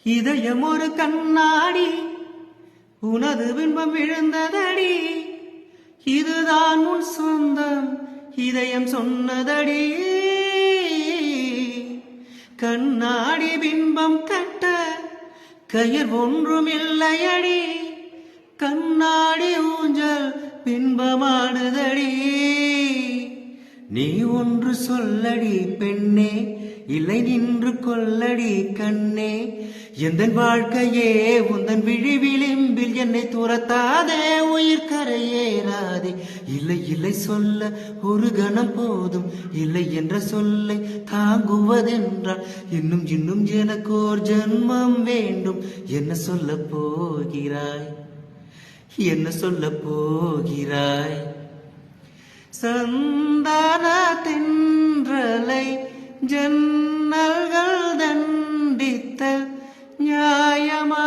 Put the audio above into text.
இதயம் ஒரு கண்ணாடி, உனது பிம்பம் விழுந்ததடி, இதுதான் உன் சொந்தம், இதயம் சொன்னதடி. கண்ணாடி பிம்பம் கட்ட கயிர் ஒன்றும் இல்லையடி, கண்ணாடி ஊஞ்சல் பிம்பமாடுதடி. நீ ஒன்று சொல்லடி பெண்ணே, இல்லை நின்று கொல்லடி கண்ணே. எந்தன் வாழ்க்கையே உந்தன் விழி விளிம்பில் என்னை துரத்தாதே, உயிர் கரையேறாதே. இல்லை இல்லை சொல்ல ஒரு கணம் போதும், இல்லை என்ற சொல்லை தாங்குவதென்றால் இன்னும் இன்னும் எனக்கு ஓர் ஜன்மம் வேண்டும். என்ன சொல்ல போகிறாய், என்ன சொல்ல போகிறாய்? சந்தான தென்றலை ஜன்னல்கள் தண்டித்த நியாயமா?